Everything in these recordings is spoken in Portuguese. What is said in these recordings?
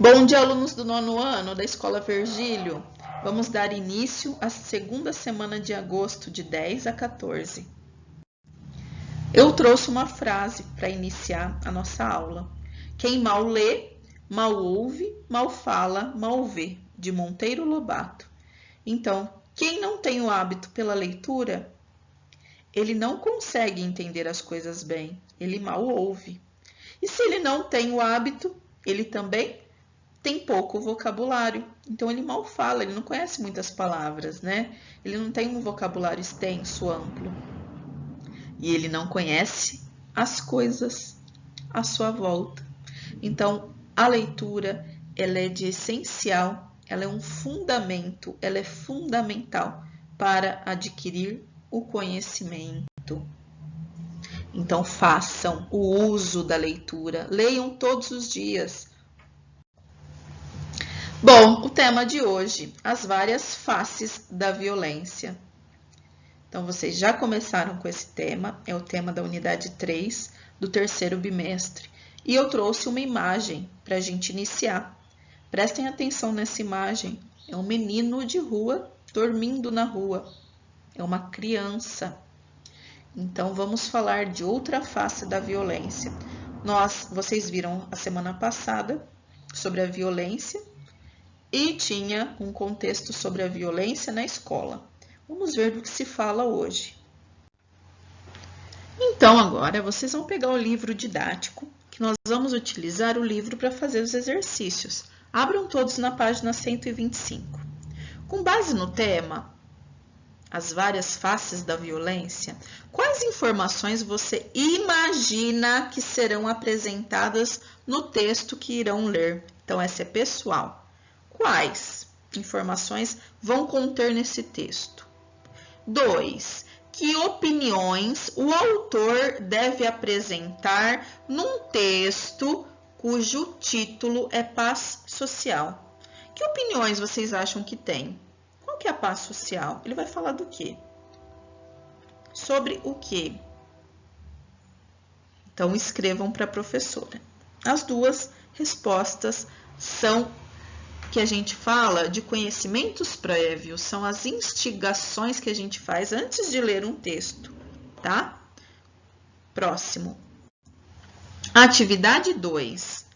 Bom dia, alunos do 9º ano da Escola Virgílio. Vamos dar início à segunda semana de agosto, de 10 a 14. Eu trouxe uma frase para iniciar a nossa aula. Quem mal lê, mal ouve, mal fala, mal vê, de Monteiro Lobato. Então, quem não tem o hábito pela leitura, ele não consegue entender as coisas bem, ele mal ouve. E se ele não tem o hábito, ele também tem pouco vocabulário, então ele mal fala, ele não conhece muitas palavras, né? Ele não tem um vocabulário extenso, amplo. E ele não conhece as coisas à sua volta. Então, a leitura, ela é de essencial, ela é um fundamento, ela é fundamental para adquirir o conhecimento. Então, façam o uso da leitura, leiam todos os dias. Bom, o tema de hoje, as várias faces da violência. Então, vocês já começaram com esse tema, é o tema da unidade 3 do 3º bimestre. E eu trouxe uma imagem para a gente iniciar. Prestem atenção nessa imagem, é um menino de rua dormindo na rua, é uma criança. Então, vamos falar de outra face da violência. Vocês viram a semana passada sobre a violência, e tinha um contexto sobre a violência na escola. Vamos ver do que se fala hoje. Então, agora vocês vão pegar o livro didático, que nós vamos utilizar o livro para fazer os exercícios. Abram todos na página 125. Com base no tema, as várias faces da violência, quais informações você imagina que serão apresentadas no texto que irão ler? Então, essa é pessoal. Quais informações vão conter nesse texto? 2. Que opiniões o autor deve apresentar num texto cujo título é Paz Social? Que opiniões vocês acham que tem? Qual que é a paz social? Ele vai falar do quê? Sobre o quê? Então, escrevam para a professora. As duas respostas são que a gente fala de conhecimentos prévios, são as instigações que a gente faz antes de ler um texto, tá? Próximo. Atividade 2.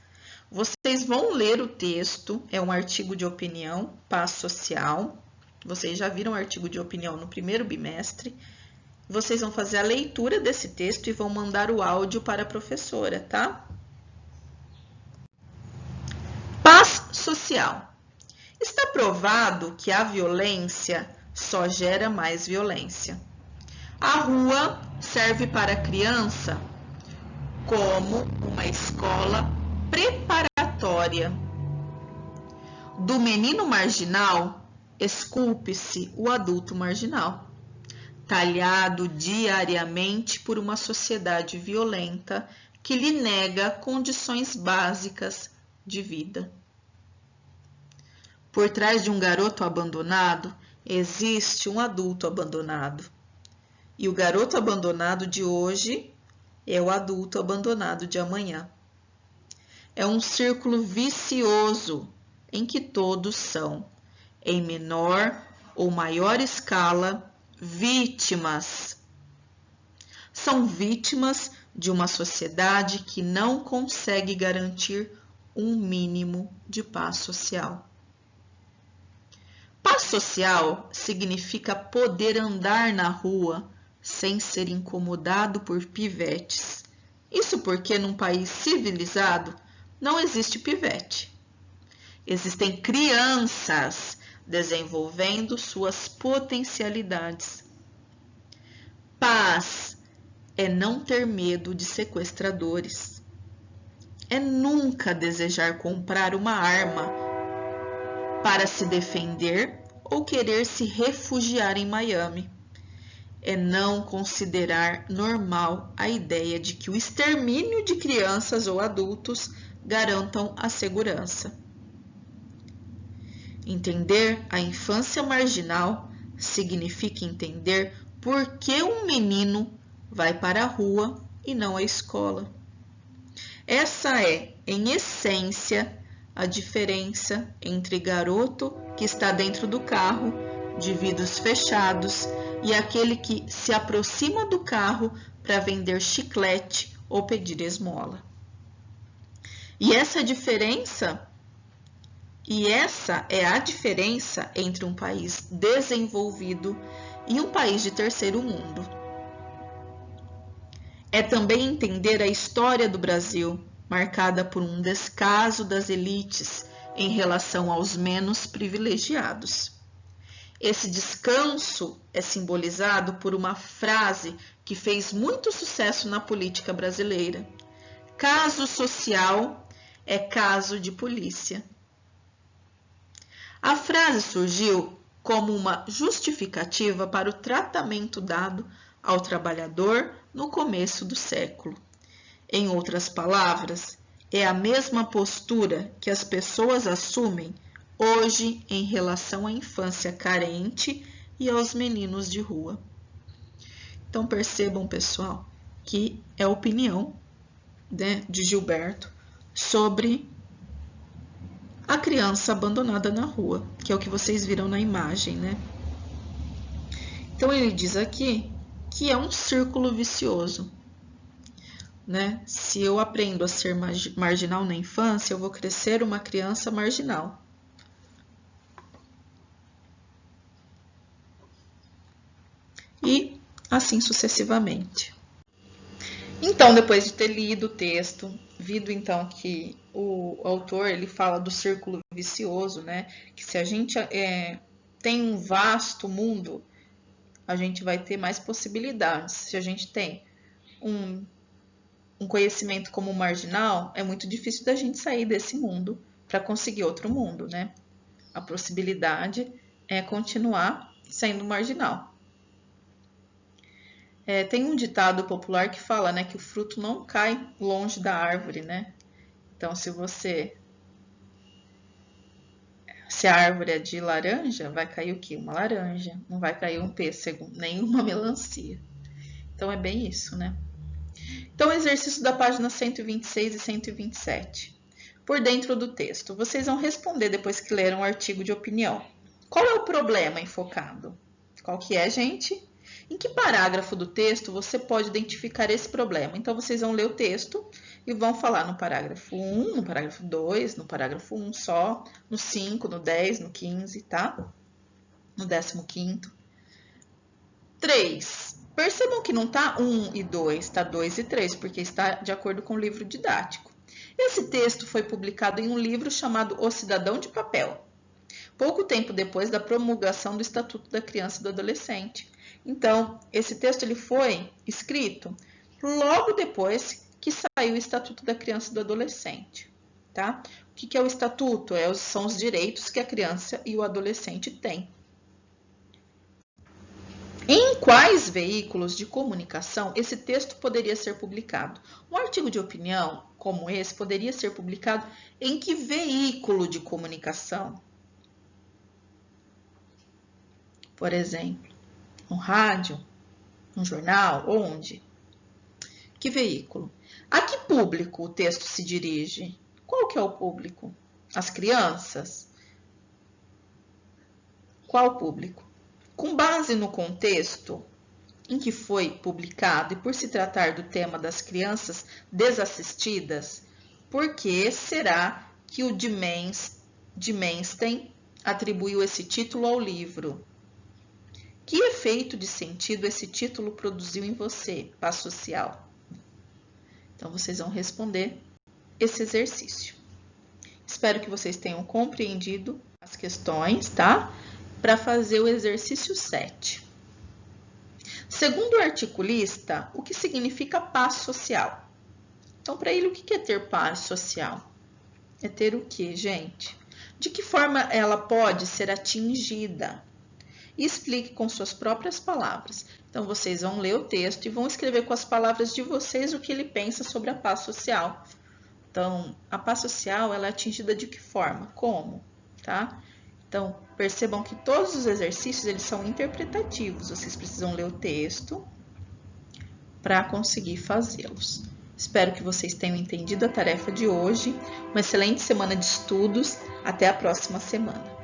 Vocês vão ler o texto, é um artigo de opinião, paz social. Vocês já viram o artigo de opinião no 1º bimestre. Vocês vão fazer a leitura desse texto e vão mandar o áudio para a professora, tá? Paz social. Está provado que a violência só gera mais violência. A rua serve para a criança como uma escola preparatória. Do menino marginal, esculpe-se o adulto marginal, talhado diariamente por uma sociedade violenta que lhe nega condições básicas de vida. Por trás de um garoto abandonado, existe um adulto abandonado. E o garoto abandonado de hoje é o adulto abandonado de amanhã. É um círculo vicioso em que todos são, em menor ou maior escala, vítimas. São vítimas de uma sociedade que não consegue garantir um mínimo de paz social. Paz social significa poder andar na rua sem ser incomodado por pivetes. Isso porque num país civilizado não existe pivete. Existem crianças desenvolvendo suas potencialidades. Paz é não ter medo de sequestradores. É nunca desejar comprar uma arma para se defender ou querer se refugiar em Miami. É não considerar normal a ideia de que o extermínio de crianças ou adultos garantam a segurança. Entender a infância marginal significa entender por que um menino vai para a rua e não à escola. Essa é, em essência, a diferença entre garoto que está dentro do carro, de vidros fechados, e aquele que se aproxima do carro para vender chiclete ou pedir esmola. E essa é a diferença entre um país desenvolvido e um país de terceiro mundo. É também entender a história do Brasil, marcada por um descaso das elites em relação aos menos privilegiados. Esse descanso é simbolizado por uma frase que fez muito sucesso na política brasileira: caso social é caso de polícia. A frase surgiu como uma justificativa para o tratamento dado ao trabalhador no começo do século. Em outras palavras, é a mesma postura que as pessoas assumem hoje em relação à infância carente e aos meninos de rua. Então percebam, pessoal, que é a opinião, né, de Gilberto sobre a criança abandonada na rua, que é o que vocês viram na imagem, né? Então ele diz aqui que é um círculo vicioso, né? Se eu aprendo a ser marginal na infância, eu vou crescer uma criança marginal. E assim sucessivamente. Então, depois de ter lido o texto, visto então que o autor ele fala do círculo vicioso, né? Que se a gente tem um vasto mundo, a gente vai ter mais possibilidades. Se a gente tem um conhecimento como marginal, é muito difícil da gente sair desse mundo para conseguir outro mundo, né? A possibilidade é continuar sendo marginal. Tem um ditado popular que fala, né, que o fruto não cai longe da árvore, né? Então, se a árvore é de laranja, vai cair o quê? Uma laranja. Não vai cair um pêssego, nem uma melancia. Então, é bem isso, né? Então, exercício da página 126 e 127. Por dentro do texto, vocês vão responder depois que leram o artigo de opinião. Qual é o problema enfocado? Qual que é, gente? Em que parágrafo do texto você pode identificar esse problema? Então, vocês vão ler o texto e vão falar no parágrafo 1, no parágrafo 2, no parágrafo 1 só, no 5, no 10, no 15, tá? No 15º. 3. Percebam que não está 1 e 2, está 2 e 3, porque está de acordo com o livro didático. Esse texto foi publicado em um livro chamado O Cidadão de Papel, pouco tempo depois da promulgação do Estatuto da Criança e do Adolescente. Então, esse texto ele foi escrito logo depois que saiu o Estatuto da Criança e do Adolescente. Tá? O que é o Estatuto? São os direitos que a criança e o adolescente têm. Em quais veículos de comunicação esse texto poderia ser publicado? Um artigo de opinião como esse poderia ser publicado em que veículo de comunicação? Por exemplo, no rádio, no jornal, onde? Que veículo? A que público o texto se dirige? Qual que é o público? As crianças? Qual público? Com base no contexto em que foi publicado e por se tratar do tema das crianças desassistidas, por que será que o de Menstein atribuiu esse título ao livro? Que efeito de sentido esse título produziu em você, paz social? Então, vocês vão responder esse exercício. Espero que vocês tenham compreendido as questões, tá? Para fazer o exercício 7. Segundo o articulista, o que significa paz social? Então, para ele, o que é ter paz social? É ter o quê, gente? De que forma ela pode ser atingida? E explique com suas próprias palavras. Então, vocês vão ler o texto e vão escrever com as palavras de vocês o que ele pensa sobre a paz social. Então, a paz social ela é atingida de que forma? Como? Tá? Então, percebam que todos os exercícios eles são interpretativos. Vocês precisam ler o texto para conseguir fazê-los. Espero que vocês tenham entendido a tarefa de hoje. Uma excelente semana de estudos. Até a próxima semana.